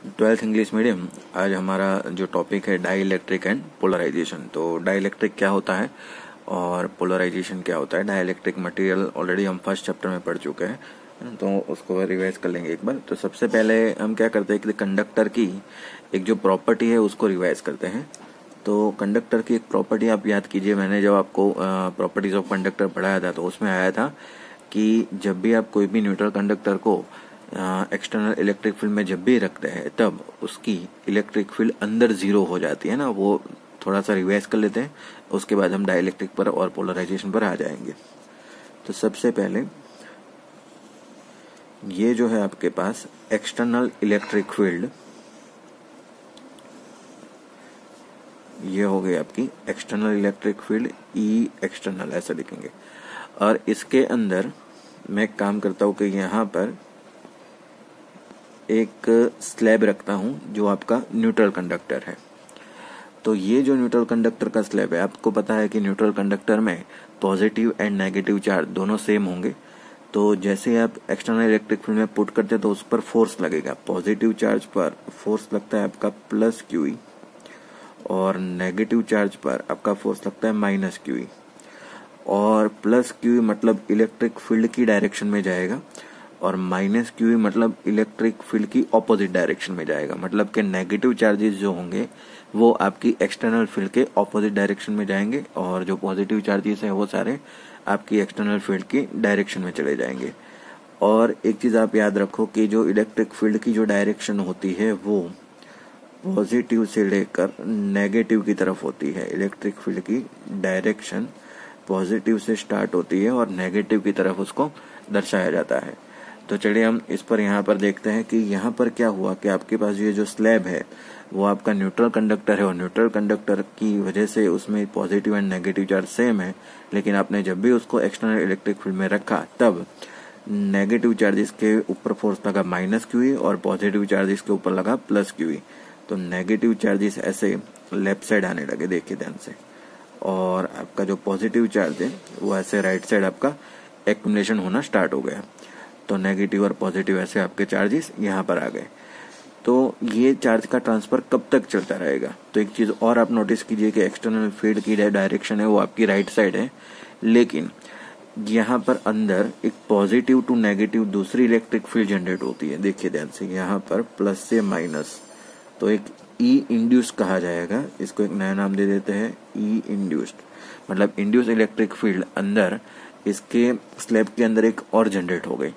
Twelfth English medium. आज हमारा जो टॉपिक है डाई इलेक्ट्रिक एंड पोलराइजेशन। तो डाई इलेक्ट्रिक क्या होता है और पोलराइजेशन क्या होता है। डाई इलेक्ट्रिक मटेरियल ऑलरेडी हम फर्स्ट चैप्टर में पढ़ चुके हैं, तो उसको रिवाइज कर लेंगे एक बार। तो सबसे पहले हम क्या करते हैं कि कंडक्टर की एक जो प्रॉपर्टी है उसको रिवाइज करते हैं। तो कंडक्टर की एक प्रॉपर्टी आप याद कीजिए, मैंने जब आपको प्रॉपर्टीज ऑफ कंडक्टर पढ़ाया था तो उसमें आया था कि जब भी आप कोई भी न्यूट्रल कंडक्टर को एक्सटर्नल इलेक्ट्रिक फील्ड में जब भी रखते हैं तब उसकी इलेक्ट्रिक फील्ड अंदर जीरो हो जाती है ना। वो थोड़ा सा रिवाइज कर लेते हैं, उसके बाद हम डाइलेक्ट्रिक पर और पोलराइजेशन पर आ जाएंगे। तो सबसे पहले ये जो है आपके पास एक्सटर्नल इलेक्ट्रिक फील्ड, ये हो गई आपकी एक्सटर्नल इलेक्ट्रिक फील्ड, ई एक्सटर्नल ऐसा लिखेंगे। और इसके अंदर मैं काम करता हूं कि यहां पर एक स्लैब रखता हूं जो आपका न्यूट्रल कंडक्टर है। तो ये जो न्यूट्रल कंडक्टर का स्लैब है, आपको पता है कि न्यूट्रल कंडक्टर में पॉजिटिव एंड नेगेटिव चार्ज दोनों सेम होंगे। तो जैसे आप एक्सटर्नल इलेक्ट्रिक फील्ड में पुट करते हैं तो उस पर फोर्स लगेगा। पॉजिटिव चार्ज पर फोर्स लगता है आपका प्लस क्यूई और नेगेटिव चार्ज पर आपका फोर्स लगता है माइनस क्यूई। और प्लस क्यूई मतलब इलेक्ट्रिक फील्ड की डायरेक्शन में जाएगा और माइनस क्यूई मतलब इलेक्ट्रिक फील्ड की ऑपोजिट डायरेक्शन में जाएगा। मतलब कि नेगेटिव चार्जेस जो होंगे वो आपकी एक्सटर्नल फील्ड के ऑपोजिट डायरेक्शन में जाएंगे और जो पॉजिटिव चार्जेस हैं वो सारे आपकी एक्सटर्नल फील्ड की डायरेक्शन में चले जाएंगे। और एक चीज आप याद रखो कि जो इलेक्ट्रिक फील्ड की जो डायरेक्शन होती है वो पॉजिटिव से लेकर नेगेटिव की तरफ होती है। इलेक्ट्रिक फील्ड की डायरेक्शन पॉजिटिव से स्टार्ट होती है और नेगेटिव की तरफ उसको दर्शाया जाता है। तो चलिए हम इस पर यहाँ पर देखते हैं कि यहाँ पर क्या हुआ कि आपके पास ये जो स्लैब है वो आपका न्यूट्रल कंडक्टर है और न्यूट्रल कंडक्टर की वजह से उसमें positive and negative charge same है। लेकिन आपने जब भी उसको एक्सटर्नल इलेक्ट्रिक फील्ड में रखा तब नेगेटिव चार्जेस के ऊपर फोर्स लगा माइनस क्यूई और पॉजिटिव चार्जेस के ऊपर लगा प्लस क्यूई। तो नेगेटिव चार्जेस ऐसे लेफ्ट साइड आने लगे, देखिए ध्यान से, और आपका जो पॉजिटिव चार्ज है वो ऐसे राइट साइड आपका एक्युमुलेशन होना स्टार्ट हो गया। तो नेगेटिव और पॉजिटिव ऐसे आपके चार्जेस यहाँ पर आ गए। तो ये चार्ज का ट्रांसफर कब तक चलता रहेगा। तो एक चीज और आप नोटिस कीजिए कि एक्सटर्नल फील्ड की डायरेक्शन है वो आपकी राइट साइड है, लेकिन यहाँ पर अंदर एक पॉजिटिव टू नेगेटिव दूसरी इलेक्ट्रिक फील्ड जनरेट होती है। देखिए ध्यान से, यहाँ पर प्लस से माइनस, तो एक ई इंड्यूस कहा जाएगा। इसको एक नया नाम दे देते हैं ई इंड्यूस्ड, मतलब इंड्यूस इलेक्ट्रिक फील्ड अंदर इसके स्लैब के अंदर एक और जनरेट हो गई।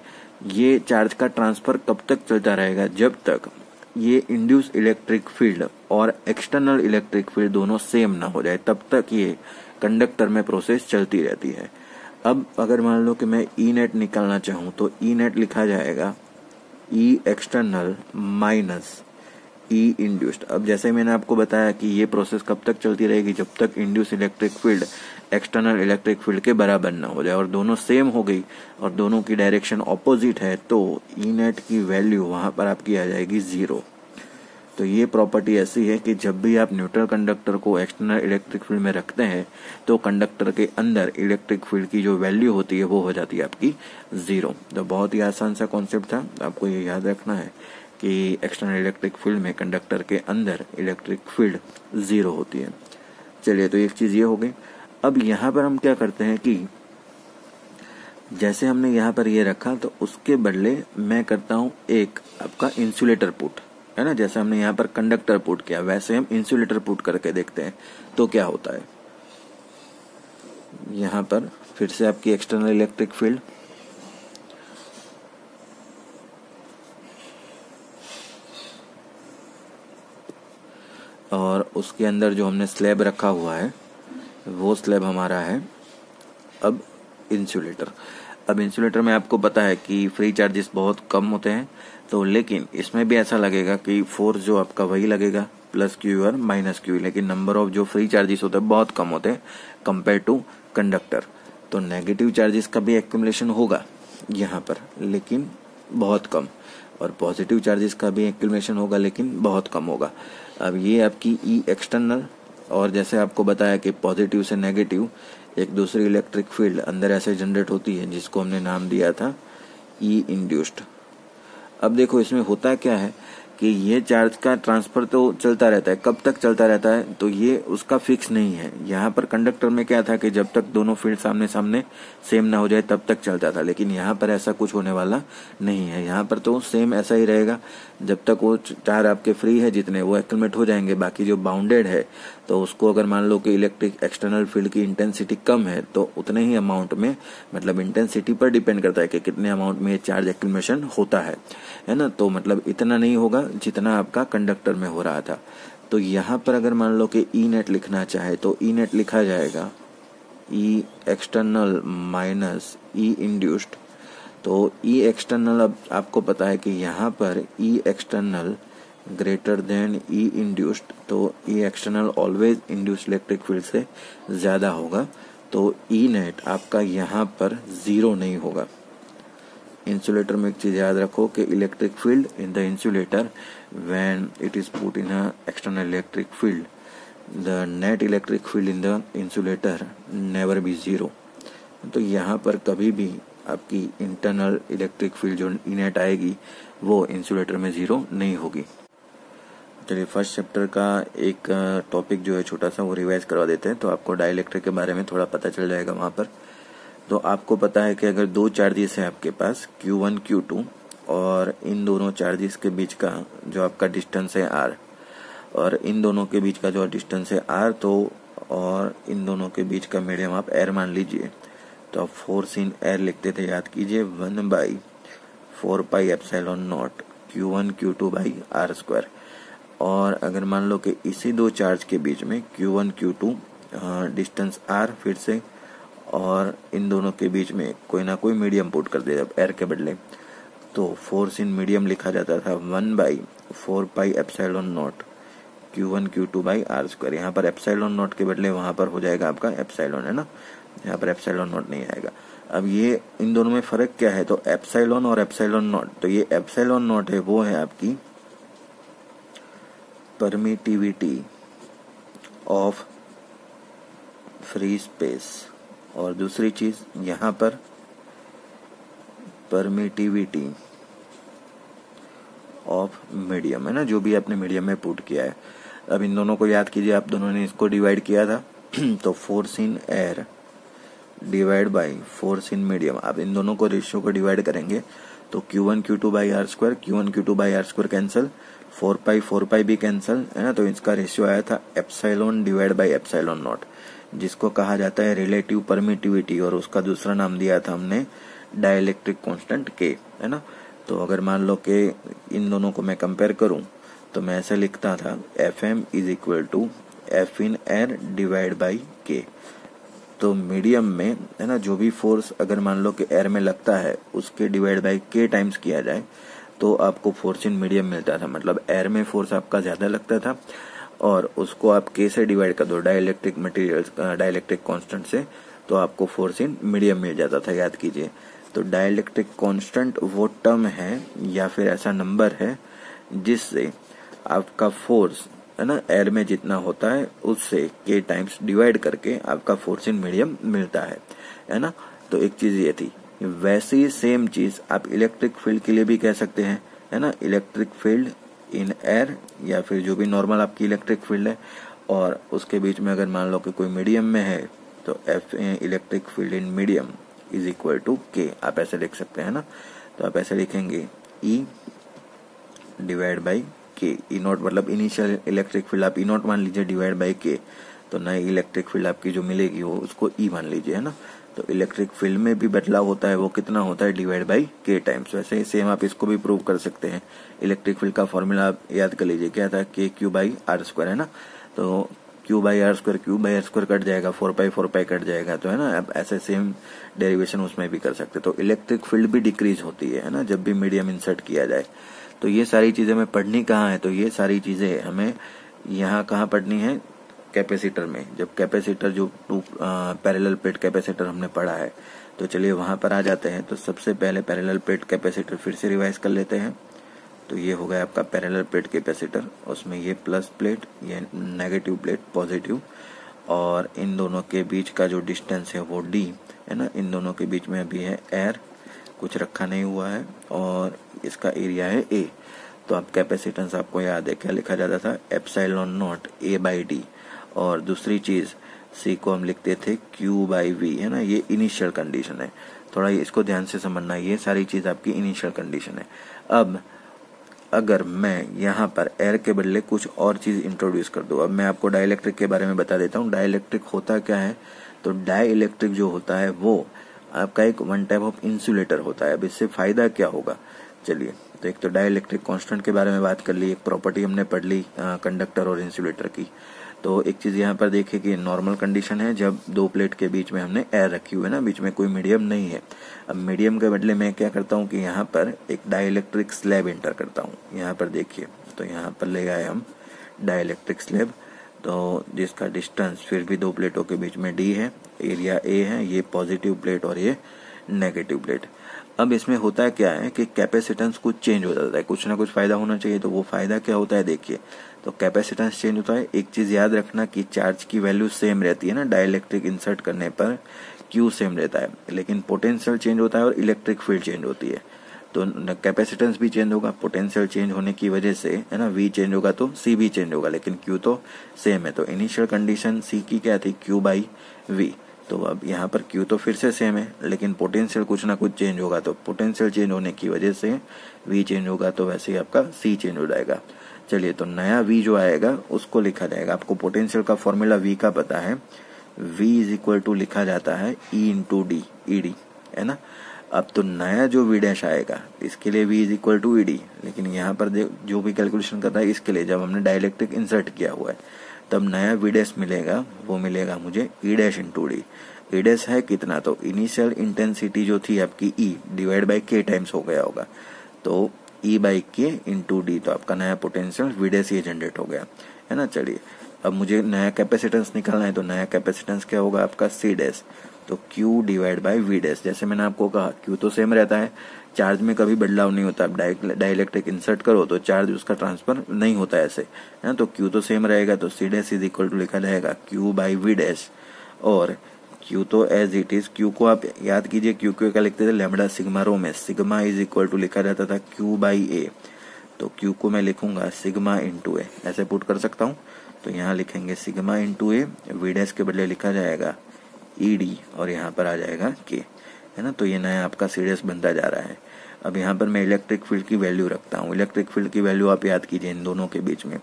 ये चार्ज का ट्रांसफर कब तक चलता रहेगा, जब तक ये इंड्यूस इलेक्ट्रिक फील्ड और एक्सटर्नल इलेक्ट्रिक फील्ड दोनों सेम ना हो जाए, तब तक ये कंडक्टर में प्रोसेस चलती रहती है। अब अगर मान लो कि मैं ई नेट निकालना चाहूं तो ई नेट लिखा जाएगा ई एक्सटर्नल माइनस ई इंड्यूस्ड। अब जैसे मैंने आपको बताया कि ये प्रोसेस कब तक चलती रहेगी, जब तक induce electric field external electric field के बराबर ना हो जाए और दोनों सेम हो गई और दोनों की डायरेक्शन ऑपोजिट है, तो ई नेट की वैल्यू वहां पर आपकी आ जाएगी 0। तो ये प्रॉपर्टी ऐसी है कि जब भी आप न्यूट्रल कंडक्टर को एक्सटर्नल इलेक्ट्रिक फील्ड में रखते हैं तो कंडक्टर के अंदर इलेक्ट्रिक फील्ड की जो वैल्यू होती है वो हो जाती है आपकी 0। तो बहुत ही आसान सा कॉन्सेप्ट था, आपको ये याद रखना है कि एक्सटर्नल इलेक्ट्रिक फील्ड में कंडक्टर के अंदर इलेक्ट्रिक फील्ड 0 होती है। चलिए, तो एक चीज ये हो गई। अब यहाँ पर हम क्या करते हैं कि जैसे हमने यहाँ पर ये रखा तो उसके बदले मैं करता हूँ एक आपका इंसुलेटर पुट, है ना। जैसे हमने यहाँ पर कंडक्टर पुट किया वैसे हम इंसुलेटर पुट करके देखते हैं तो क्या होता है। यहाँ पर फिर से आपकी एक्सटर्नल इलेक्ट्रिक फील्ड, और उसके अंदर जो हमने स्लैब रखा हुआ है वो स्लैब हमारा है अब इंसुलेटर। अब इंसुलेटर में आपको पता है कि फ्री चार्जेस बहुत कम होते हैं, तो लेकिन इसमें भी ऐसा लगेगा कि फोर्स जो आपका वही लगेगा प्लस क्यू और माइनस क्यू, लेकिन नंबर ऑफ जो फ्री चार्जेस होते हैं बहुत कम होते हैं कंपेयर टू कंडक्टर। तो नेगेटिव चार्जेस का भी एक्युमुलेशन होगा यहाँ पर लेकिन बहुत कम, और पॉजिटिव चार्जेस का भी एक्युमुलेशन होगा लेकिन बहुत कम होगा। अब ये आपकी ई एक्सटर्नल, और जैसे आपको बताया कि पॉजिटिव से नेगेटिव एक दूसरी इलेक्ट्रिक फील्ड अंदर ऐसे जनरेट होती है जिसको हमने नाम दिया था ई इंड्यूस्ड। अब देखो इसमें होता क्या है कि ये चार्ज का ट्रांसफर तो चलता रहता है, कब तक चलता रहता है, तो ये उसका फिक्स नहीं है। यहाँ पर कंडक्टर में क्या था कि जब तक दोनों फील्ड सामने सामने सेम ना हो जाए तब तक चलता था, लेकिन यहाँ पर ऐसा कुछ होने वाला नहीं है। यहाँ पर तो सेम ऐसा ही रहेगा, जब तक वो चार आपके फ्री है जितने वो एक्यूमुलेट हो जाएंगे। बाकी जो बाउंडेड है तो उसको अगर मान लो कि इलेक्ट्रिक एक्सटर्नल फील्ड की इंटेंसिटी कम है तो उतने ही अमाउंट में, मतलब इंटेंसिटी पर डिपेंड करता है कि कितने अमाउंट में ये चार्ज एक्यूमुलेशन होता है ना। तो मतलब इतना नहीं होगा जितना आपका कंडक्टर में हो रहा था। तो यहाँ पर अगर मान लो कि ई नेट लिखना चाहे तो ई नेट लिखा जाएगा ई एक्सटर्नल माइनस ई इंड्यूस्ड। तो ई एक्सटर्नल, अब आपको पता है कि यहाँ पर E external greater than E induced, तो E external always induced electric field से ज्यादा होगा। तो ई नेट आपका यहाँ पर 0 नहीं होगा। इंसुलेटर में एक चीज याद रखो कि electric field in the insulator when it is put in a external electric field, the net electric field in the insulator never be 0। तो यहाँ पर कभी भी आपकी इंटरनल इलेक्ट्रिक फील्ड जो ई नेट आएगी वो इंसुलेटर में 0 नहीं होगी। चलिए फर्स्ट चैप्टर का एक टॉपिक जो है छोटा सा वो रिवाइज करवा देते हैं, तो आपको डाइलेक्ट्रिक के बारे में थोड़ा पता चल जाएगा वहां पर। तो आपको पता है कि अगर दो चार्जेस है आपके पास Q1 Q2 और इन दोनों चार्जेस के बीच का जो आपका डिस्टेंस है R, और इन दोनों के बीच का जो डिस्टेंस है R, तो और इन दोनों के बीच का मीडियम आप एयर मान लीजिए। तो आप फोर्स इन एयर लिखते थे, याद कीजिए 1/4 pi epsilon not Q1 Q2 by R²। और अगर मान लो कि इसी दो चार्ज के बीच में Q1 Q2 डिस्टेंस R फिर से, और इन दोनों के बीच में कोई ना कोई मीडियम पुट कर दे एयर के बदले, तो फोर्स इन मीडियम लिखा जाता था 1/4 pi epsilon not Q1 Q2 by R²। यहाँ पर एप्सिलॉन नॉट के बदले वहां पर हो जाएगा आपका एप्सिलॉन, है ना, यहाँ पर एप्सिलॉन नॉट नहीं आएगा। अब ये इन दोनों में फर्क क्या है, तो एप्सिलॉन और एप्सिलॉन नॉट, तो ये एप्सिलॉन नॉट है वो है आपकी परमिटिविटी ऑफ फ्री स्पेस, और दूसरी चीज यहाँ पर परमिटिविटी ऑफ मीडियम, है ना, जो भी आपने मीडियम में पुट किया है। अब इन दोनों को याद कीजिए, आप दोनों ने इसको डिवाइड किया था तो force in air divide by force in medium, आप इन दोनों को रेशियो को डिवाइड करेंगे तो Q1 Q2 by R², Q1 Q2 by R² cancel, 4 पाई भी कैंसिल, है ना। तो इसका रेशियो आया था epsilon divide by epsilon not, जिसको कहा जाता है रिलेटिव परमिटिविटी, और उसका दूसरा नाम दिया था हमने डाइलेक्ट्रिक कांस्टेंट K, है ना। तो अगर मान लो कि इन दोनों को मैं कंपेयर करूं तो मैं ऐसे लिखता था Fm is equal to F in air divide by K। तो मीडियम में, है ना, जो भी फोर्स अगर मान लो कि एयर में लगता है उसके डिवाइड बाई K टाइम्स किया जाए तो आपको फोर्स इन मीडियम मिलता था। मतलब एयर में फोर्स आपका ज्यादा लगता था और उसको आप K से डिवाइड कर दो डाइलेक्ट्रिक मटेरियल्स डाइलेक्ट्रिक कांस्टेंट से, तो आपको फोर्स इन मीडियम मिल जाता था, याद कीजिए। तो डाइलेक्ट्रिक कांस्टेंट वो टर्म है या फिर ऐसा नंबर है जिससे आपका फोर्स, है ना, एयर में जितना होता है उससे K टाइम्स डिवाइड करके आपका फोर्स इन मीडियम मिलता है ना। तो एक चीज ये थी। वैसे ही सेम चीज आप इलेक्ट्रिक फील्ड के लिए भी कह सकते हैं, है ना, इलेक्ट्रिक फील्ड इन एयर या फिर जो भी नॉर्मल आपकी इलेक्ट्रिक फील्ड है, और उसके बीच में अगर मान लो कि कोई मीडियम में है तो F electric field in medium is equal to K, आप ऐसे लिख सकते हैं ना। तो आप ऐसे लिखेंगे E divide by K, E not मतलब इनिशियल इलेक्ट्रिक फील्ड आप ई नॉट मान लीजिए डिवाइड बाई K, तो नई इलेक्ट्रिक फील्ड आपकी जो मिलेगी वो उसको E मान लीजिए, है ना। तो इलेक्ट्रिक फील्ड में भी बदलाव होता है, वो कितना होता है डिवाइड बाई K टाइम्स। वैसे ही सेम आप इसको भी प्रूव कर सकते हैं। इलेक्ट्रिक फील्ड का फॉर्मूला आप याद कर लीजिए, क्या था, KQ बाई R², है ना। तो Q बाई R² कट जाएगा, 4 पाई कट जाएगा, तो है ना, आप ऐसे सेम डेरिवेशन उसमें भी कर सकते। तो इलेक्ट्रिक फील्ड भी डिक्रीज होती है ना, जब भी मीडियम इंसर्ट किया जाए। तो ये सारी चीजें हमें पढ़नी कहाँ है, तो ये सारी चीजें हमें यहाँ कहाँ पढ़नी है, कैपेसिटर में। जब कैपेसिटर जो टू पैरेलल प्लेट कैपेसिटर हमने पढ़ा है, तो चलिए वहां पर आ जाते हैं। तो सबसे पहले पैरेलल प्लेट कैपेसिटर फिर से रिवाइज कर लेते हैं। तो ये हो गया आपका पैरेलल प्लेट कैपेसिटर, उसमें ये प्लस प्लेट, ये नेगेटिव प्लेट पॉजिटिव, और इन दोनों के बीच का जो डिस्टेंस है वो D, है ना। इन दोनों के बीच में अभी है एयर, कुछ रखा नहीं हुआ है, और इसका एरिया है A। तो आप कैपेसिटेंस आपको याद है क्या लिखा जाता था, epsilon naught A by D, और दूसरी चीज सी को हम लिखते थे क्यू बाई वी, है ना। ये इनिशियल कंडीशन है, थोड़ा इसको ध्यान से समझना, ये सारी चीज आपकी इनिशियल कंडीशन है। अब अगर मैं यहाँ पर एयर के बदले कुछ और चीज इंट्रोड्यूस कर दूं, अब मैं आपको डाइलेक्ट्रिक के बारे में बता देता हूँ। डाइलेक्ट्रिक होता क्या है, तो डाइलेक्ट्रिक जो होता है वो आपका एक वन टाइप ऑफ इंसुलेटर होता है। अब इससे फायदा क्या होगा, चलिए, तो एक तो डाइलेक्ट्रिक कांस्टेंट के बारे में बात कर ली, एक प्रॉपर्टी हमने पढ़ ली कंडक्टर और इंसुलेटर की। तो एक चीज यहाँ पर देखिए कि नॉर्मल कंडीशन है जब दो प्लेट के बीच में हमने एयर रखी हुई है ना, बीच में कोई मीडियम नहीं है। अब मीडियम के बदले में क्या करता हूँ कि यहाँ पर एक डाइलेक्ट्रिक स्लैब एंटर करता हूँ। यहाँ पर देखिए, तो यहाँ पर ले आए हम डाइलेक्ट्रिक स्लैब, तो जिसका डिस्टेंस फिर भी दो प्लेटों के बीच में डी है, एरिया ए है, ये पॉजिटिव प्लेट और ये नेगेटिव प्लेट। अब इसमें होता क्या है कि कैपेसिटेंस कुछ चेंज हो जाता है, कुछ ना कुछ फायदा होना चाहिए। तो वो फायदा क्या होता है, देखिए, तो कैपेसिटेंस चेंज होता है। एक चीज याद रखना कि चार्ज की वैल्यू सेम रहती है ना, डाइलेक्ट्रिक इंसर्ट करने पर क्यू सेम रहता है, लेकिन पोटेंशियल चेंज होता है और इलेक्ट्रिक फील्ड चेंज होती है। तो कैपेसिटेंस भी चेंज होगा, पोटेंशियल चेंज होने की वजह से, है ना, वी चेंज होगा तो सी भी चेंज होगा, लेकिन क्यू तो सेम है। तो इनिशियल कंडीशन सी की क्या थी, क्यू बाई वी। तो अब यहाँ पर क्यू तो फिर से सेम है, लेकिन पोटेंशियल कुछ ना कुछ चेंज होगा, तो पोटेंशियल चेंज होने की वजह से वी चेंज होगा, तो वैसे ही आपका सी चेंज हो जाएगा। चलिए, तो नया वी जो आएगा उसको लिखा जाएगा। आपको पोटेंशियल का फॉर्मूला वी का पता है, वी इज इक्वल टू लिखा जाता है E into D, E D, है ना। अब तो नया जो वी डैश आएगा इसके लिए V is equal to E d, लेकिन यहाँ पर जो भी कैलकुलेशन करता है इसके लिए जब हमने डाइलेक्ट्रिक इंसर्ट किया हुआ है तब नया वी डैश मिलेगा, वो मिलेगा मुझे ई डैश इंटू डी। ई डैश है कितना, तो इनिशियल इंटेंसिटी जो थी आपकी ई डिवाइड बाई के टाइम्स हो गया होगा, तो ई बाई के इंटू डी, तो आपका नया पोटेंशियल वी डैश ये जनरेट हो गया, है ना। चलिए, अब मुझे नया कैपेसिटेंस निकालना है, तो नया कैपेसिटेंस क्या होगा आपका, सी डैश, तो Q divide by V dash. जैसे मैंने आपको कहा Q तो सेम रहता है, चार्ज में कभी बदलाव नहीं होता। आप डाइलेक्ट्रिक इंसर्ट करो तो चार्ज उसका ट्रांसफर नहीं होता ऐसे, है ना। तो Q तो सेम रहेगा, तो C dash is equal to लिखा जाएगा Q बाई वी डैश, और Q तो एज इट इज, Q को आप याद कीजिए, Q को क्या लिखते थे, लैम्बडा सिग्मा रो में, सिग्मा इज इक्वल टू लिखा जाता था Q बाई ए, तो Q को मैं लिखूंगा सिग्मा इंटू ए, ऐसे पुट कर सकता हूँ। तो यहाँ लिखेंगे sigma into A, V dash के बदले लिखा जाएगा ई डी, और यहाँ पर आ जाएगा के, है ना। तो ये नया आपका सी डैश बनता जा रहा है। अब यहाँ पर मैं इलेक्ट्रिक फील्ड की वैल्यू रखता हूँ। इलेक्ट्रिक फील्ड की वैल्यू आप याद कीजिए, इन दोनों के बीच में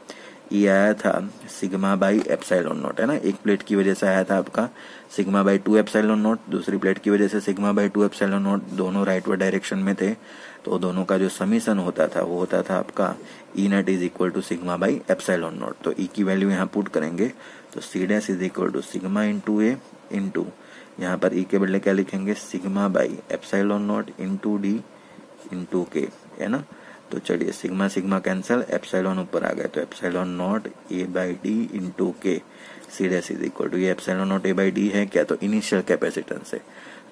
ई आया था सिग्मा बाई एप्सिलॉन नॉट, है ना। एक प्लेट की वजह से आया था आपका सिग्मा बाई 2 एप्सिलॉन नॉट, दूसरी प्लेट की वजह से सिग्मा बाई 2 एप्सिलॉन नॉट, दोनों राइटवर्ड डायरेक्शन में थे, तो दोनों का जो समीशन होता था वो होता था आपका E naught is equal to sigma by epsilon naught. तो ई की वैल्यू यहाँ पुट करेंगे, तो C dash is equal to sigma into A into, यहाँ पर ई के बदले क्या लिखेंगे, sigma by epsilon naught into d into k, है ना। तो चलिए, सिग्मा सिग्मा कैंसिल, एप्सिलॉन ऊपर आ गया, तो epsilon naught A by d into k, C dash is equal to, ये epsilon naught A by d है क्या, तो इनिशियल कैपेसिटेंस है,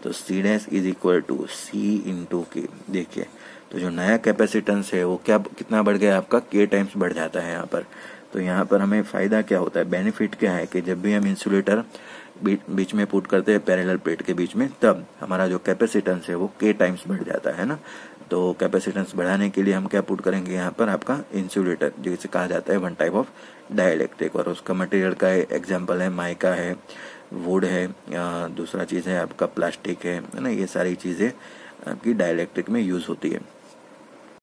तो C dash is equal to C into k. देखिए, तो जो नया कैपेसिटेंस है वो क्या कितना बढ़ गया आपका, के टाइम्स बढ़ जाता है यहाँ पर। तो यहाँ पर हमें फायदा क्या होता है, बेनिफिट क्या है कि जब भी हम इंसुलेटर बीच में पुट करते हैं पैरेलल प्लेट के बीच में, तब हमारा जो कैपेसिटेंस है वो के टाइम्स बढ़ जाता है ना। तो कैपेसिटेंस बढ़ाने के लिए हम क्या पुट करेंगे यहाँ पर, आपका इंसुलेटर, जिसे कहा जाता है वन टाइप ऑफ डाइलेक्ट्रिक, और उसका मटेरियल का एग्जांपल है माइका है, वुड है, दूसरा चीज है आपका प्लास्टिक है ना। ये सारी चीजें आपकी डाइलेक्ट्रिक में यूज होती है।